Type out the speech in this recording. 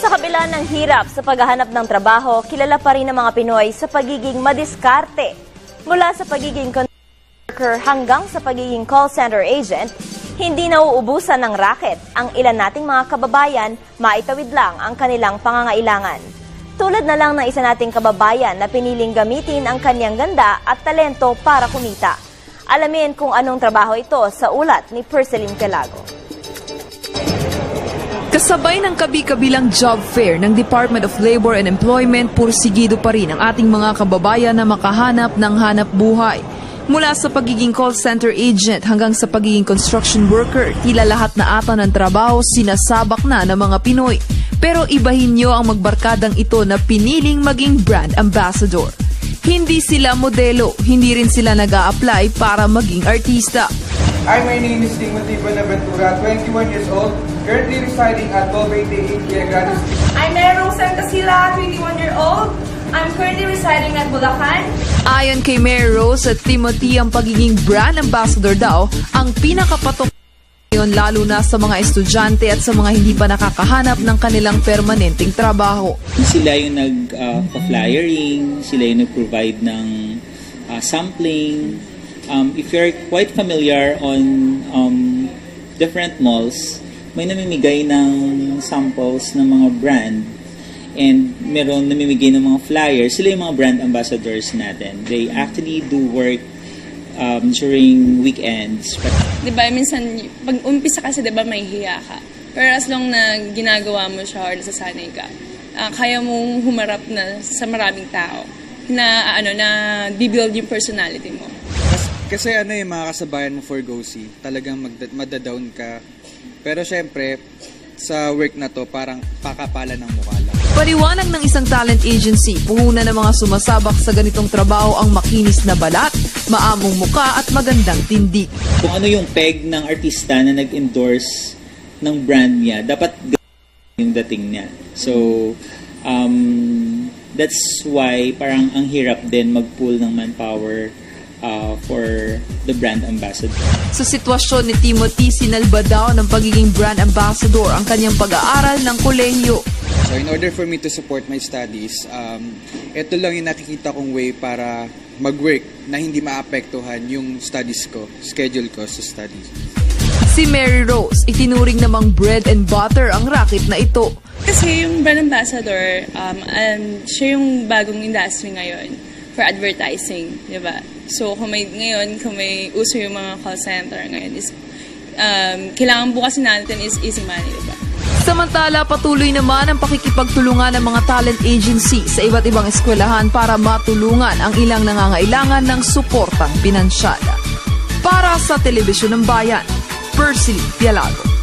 Sa kabila ng hirap sa paghahanap ng trabaho, kilala pa rin ng mga Pinoy sa pagiging madiskarte. Mula sa pagiging worker hanggang sa pagiging call center agent, hindi nauubusan ng racket ang ilan nating mga kababayan, maitawid lang ang kanilang pangangailangan. Tulad na lang ng isa nating kababayan na piniling gamitin ang kanyang ganda at talento para kumita. Alamin kung anong trabaho ito sa ulat ni Perceline Calago. Kasabay ng kabi-kabilang job fair ng Department of Labor and Employment, pursigido pa rin ang ating mga kababayan na makahanap ng hanap buhay. Mula sa pagiging call center agent hanggang sa pagiging construction worker, tila lahat na ata ng trabaho sinasabak na ng mga Pinoy. Pero ibahin nyo ang magbarkadang ito na piniling maging brand ambassador. Hindi sila modelo, hindi rin sila nag-a-apply para maging artista. Hi, my name is Timothy Bonaventura, 21 years old, currently residing at 1288 Quiegadas. I'm Mary Rosen Casilla, 21-year-old. I'm currently residing at Bulacan. Ayon kay Mary Rose at Timothy, ang pagiging brand ambassador daw ang pinakapatok ngayon, lalo na sa mga estudyante at sa mga hindi pa nakakahanap ng kanilang permanenteng trabaho. Sila yung nag-flyering, sila yung nag-provide ng sampling. If you're quite familiar on different malls, may namimigay ng samples ng mga brand and meron namimigay ng mga flyers. Sila yung mga brand ambassadors natin. They actually do work during weekends. Diba, minsan, pag umpisa kasi, diba, may hiya ka. Pero as long na ginagawa mo siya or nasasanay ka, kaya mong humarap na sa maraming tao na, na bibuild yung personality mo. Kasi yung mga kasabayan mo for go-see, talagang madadown ka. Pero syempre, sa work na to, parang pakapala ng mukha lang. Paliwanag ng isang talent agency, puhunan ng mga sumasabak sa ganitong trabaho ang makinis na balat, maamong muka at magandang tindig. Kung ano yung peg ng artista na nag-endorse ng brand niya, dapat yung dating niya. So, that's why parang ang hirap din mag-pool ng manpower for the brand ambassador. Sa sitwasyon ni Timothy, sinalba daw ng pagiging brand ambassador ang kanyang pag-aaral ng kolehiyo. So in order for me to support my studies, ito lang yung nakikita kong way para mag-work na hindi maapektuhan yung studies ko, schedule ko sa studies. Si Mary Rose, itinuring namang bread and butter ang racket na ito. Kasi yung brand ambassador, siya yung bagong industry ngayon for advertising, di ba? So, kung may uso yung mga call center ngayon, kailangan bukasin natin is easy money, di ba? Samantala, patuloy naman ang pakikipagtulungan ng mga talent agency sa iba't ibang eskwelahan para matulungan ang ilang nangangailangan ng suportang pinansyal. Para sa Telebisyon ng Bayan, Perceline Calago.